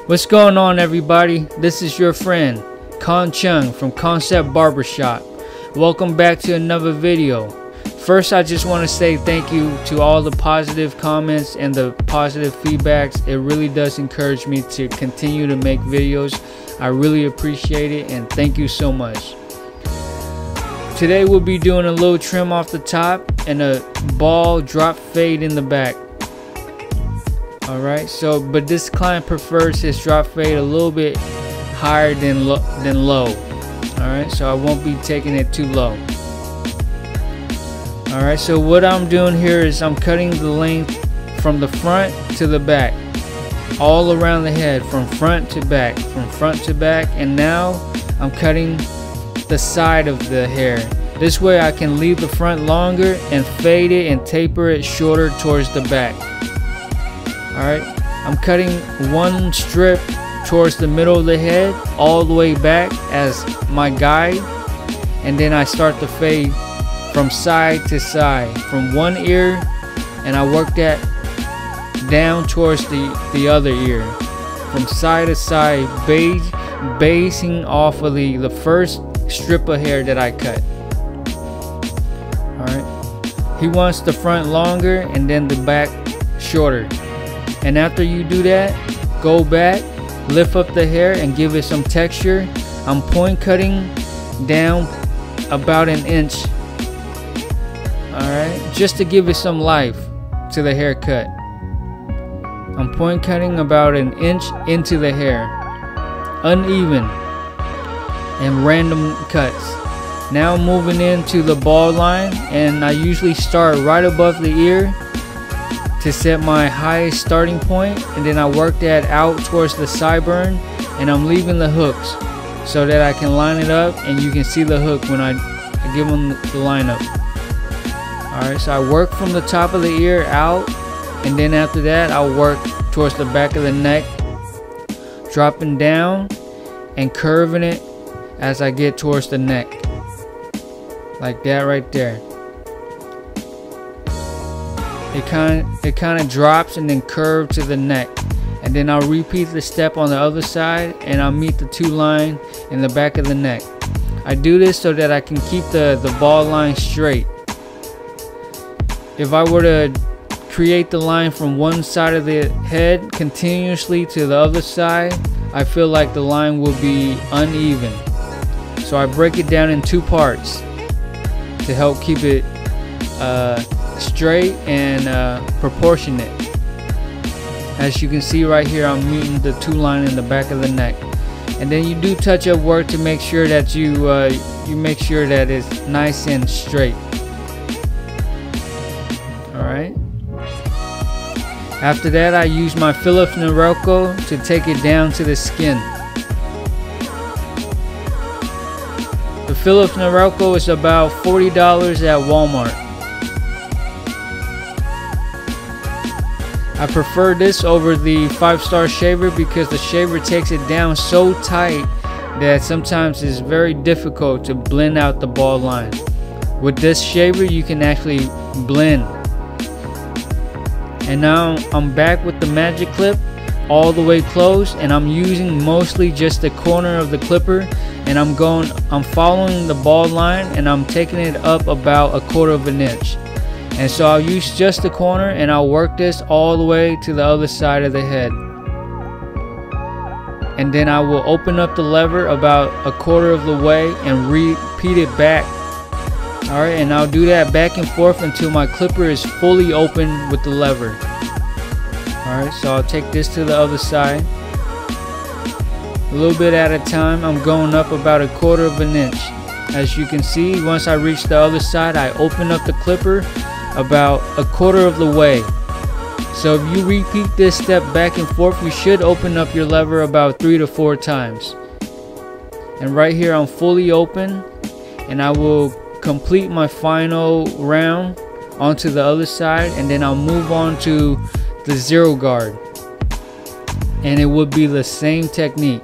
What's going on, everybody? This is your friend Con Chung from Concept Barbershop. Welcome back to another video. First, I just want to say thank you to all the positive comments and the positive feedbacks. It really does encourage me to continue to make videos. I really appreciate it, and thank you so much. Today we'll be doing a little trim off the top and a ball drop fade in the back. Alright, but this client prefers his drop fade a little bit higher than low. Alright, so I won't be taking it too low. Alright, so what I'm doing here is I'm cutting the length from the front to the back, all around the head, from front to back, and now I'm cutting the side of the hair. This way I can leave the front longer and fade it and taper it shorter towards the back. Alright, I'm cutting one strip towards the middle of the head all the way back as my guide, and then I start to fade from side to side, from one ear, and I work that down towards the other ear, from side to side, basing off of the first strip of hair that I cut. Alright, he wants the front longer and then the back shorter. And after you do that, go back, lift up the hair and give it some texture. I'm point cutting down about an inch. Alright, just to give it some life to the haircut. I'm point cutting about an inch into the hair. Uneven and random cuts. Now moving into the ball line, and I usually start right above the ear to set my highest starting point, and then I work that out towards the sideburn, and I'm leaving the hooks so that I can line it up and you can see the hook when I give them the lineup. Alright, so I work from the top of the ear out, and then after that I'll work towards the back of the neck, dropping down and curving it as I get towards the neck, like that right there. It kind of drops and then curve to the neck, and then I'll repeat the step on the other side, and I'll meet the two line in the back of the neck. I do this so that I can keep the ball line straight. If I were to create the line from one side of the head continuously to the other side, I feel like the line will be uneven. So I break it down in two parts to help keep it straight and proportionate. As you can see right here, I'm meeting the two line in the back of the neck, and then you do touch up work to make sure that you make sure that it's nice and straight. Alright, after that I use my Philips Norelco to take it down to the skin. The Philips Norelco is about $40 at Walmart. I prefer this over the 5-star shaver because the shaver takes it down so tight that sometimes it's very difficult to blend out the ball line. With this shaver you can actually blend. And now I'm back with the magic clip all the way closed, and I'm using mostly just the corner of the clipper, and I'm following the ball line and I'm taking it up about 1/4 of an inch. And so I'll use just the corner, and I'll work this all the way to the other side of the head. And then I will open up the lever about 1/4 of the way and repeat it back. Alright, and I'll do that back and forth until my clipper is fully open with the lever. Alright, so I'll take this to the other side. A little bit at a time, I'm going up about 1/4 of an inch. As you can see, once I reach the other side, I open up the clipper about 1/4 of the way. So if you repeat this step back and forth, you should open up your lever about 3 to 4 times. And right here I'm fully open, and I will complete my final round onto the other side, and then I'll move on to the zero guard, and it would be the same technique.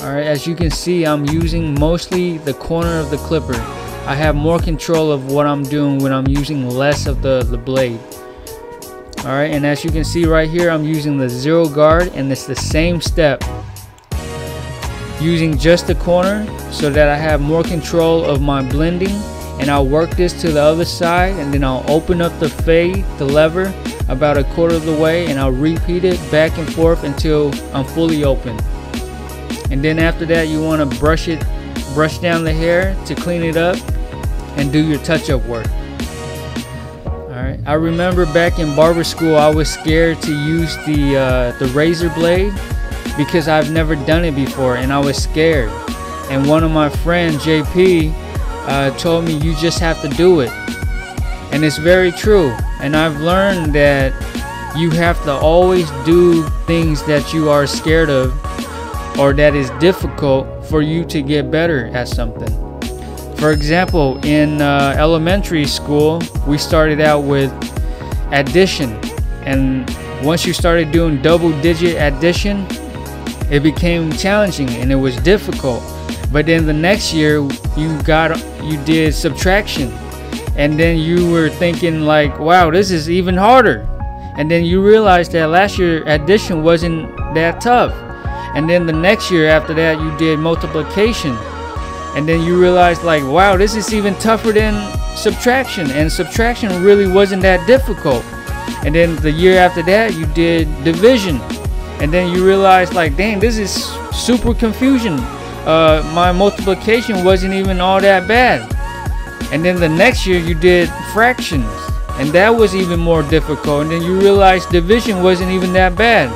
Alright, as you can see, I'm using mostly the corner of the clipper. I have more control of what I'm doing when I'm using less of the blade. Alright, and as you can see right here, I'm using the 0 guard, and it's the same step. Using just the corner so that I have more control of my blending, and I'll work this to the other side, and then I'll open up the fade, the lever, about 1/4 of the way, and I'll repeat it back and forth until I'm fully open. And then after that, you want to brush down the hair to clean it up and do your touch-up work. Alright, I remember back in barber school, I was scared to use the razor blade because I've never done it before, and I was scared. And one of my friends, JP, told me you just have to do it, and it's very true. And I've learned that you have to always do things that you are scared of or that is difficult for you to get better at something. For example, in elementary school, we started out with addition, and once you started doing double-digit addition, it became challenging and it was difficult. But then the next year you did subtraction, and then you were thinking like, wow, this is even harder. And then you realized that last year addition wasn't that tough. And then the next year after that you did multiplication, and then you realized like, wow, this is even tougher than subtraction, and subtraction really wasn't that difficult. And then the year after that you did division, and then you realize like, dang, this is super confusion. My multiplication wasn't even all that bad. And then the next year you did fractions, and that was even more difficult. And then you realize division wasn't even that bad.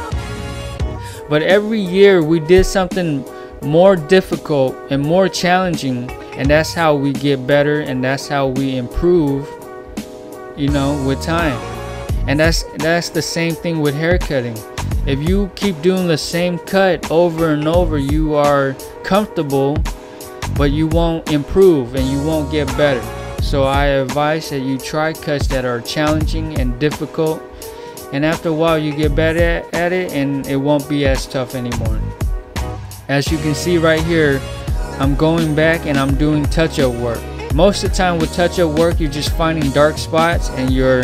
But every year we did something more difficult and more challenging, and that's how we get better, and that's how we improve, you know, with time. And that's the same thing with hair cutting. If you keep doing the same cut over and over, you are comfortable, but you won't improve and you won't get better. So I advise that you try cuts that are challenging and difficult, and after a while you get better at it, and it won't be as tough anymore. As you can see right here, I'm going back and I'm doing touch-up work. Most of the time with touch-up work, you're just finding dark spots and you're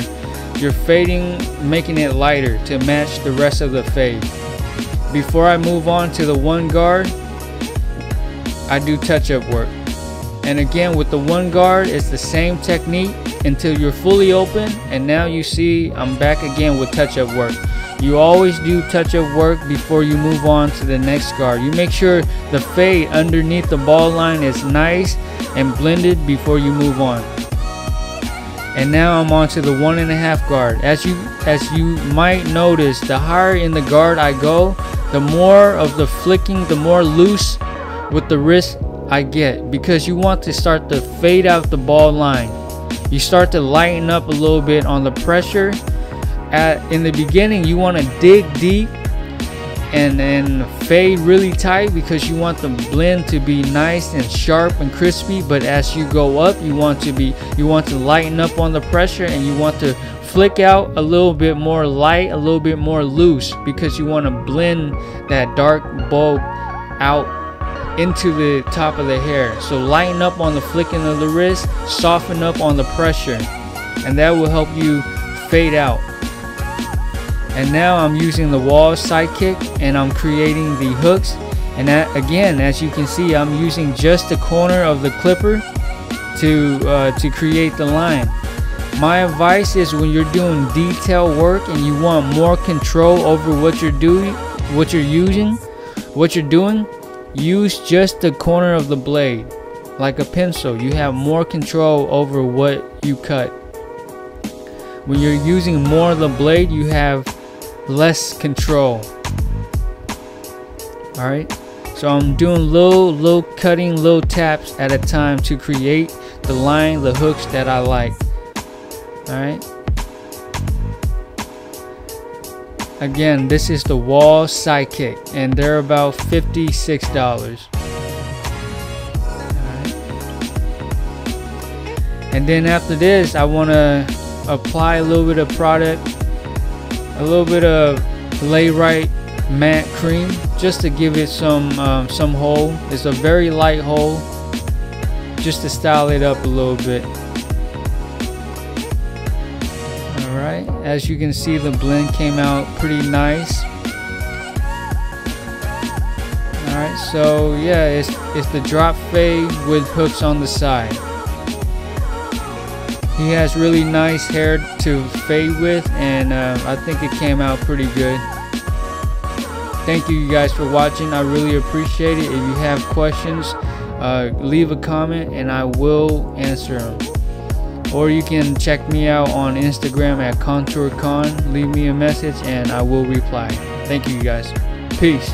fading, making it lighter to match the rest of the fade. Before I move on to the 1 guard, I do touch-up work. And again, with the 1 guard, it's the same technique until you're fully open, and now you see I'm back again with touch-up work. You always do touch-up work before you move on to the next guard. You make sure the fade underneath the ball line is nice and blended before you move on. And now I'm on to the 1.5 guard. As you might notice, the higher in the guard I go, the more of the flicking, the more loose with the wrist I get, because you want to start to fade out the ball line. You start to lighten up a little bit on the pressure. In the beginning, you want to dig deep and fade really tight because you want the blend to be nice and sharp and crispy. But as you go up, you want to lighten up on the pressure, and you want to flick out a little bit more light, a little bit more loose, because you want to blend that dark bulb out into the top of the hair. So lighten up on the flicking of the wrist, soften up on the pressure, and that will help you fade out. And now I'm using the Wahl SideKick, and I'm creating the hooks. And that, again, as you can see, I'm using just the corner of the clipper to create the line. My advice is, when you're doing detail work and you want more control over what you're doing, use just the corner of the blade like a pencil. You have more control over what you cut. When you're using more of the blade, you have less control. Alright, so I'm doing little cutting, little taps at a time to create the line, the hooks that I like. Alright, again, this is the Wahl SideKick, and they're about $56. Alright, and then after this, I want to apply a little bit of product, a little bit of Lay Right matte cream, just to give it some hold. It's a very light hold, just to style it up a little bit. Alright, As you can see, the blend came out pretty nice. Alright, so yeah, it's the drop fade with hooks on the side. He has really nice hair to fade with, and I think it came out pretty good. Thank you guys for watching. I really appreciate it. If you have questions, leave a comment and I will answer them. Or you can check me out on Instagram at ContourCon. Leave me a message and I will reply. Thank you guys. Peace.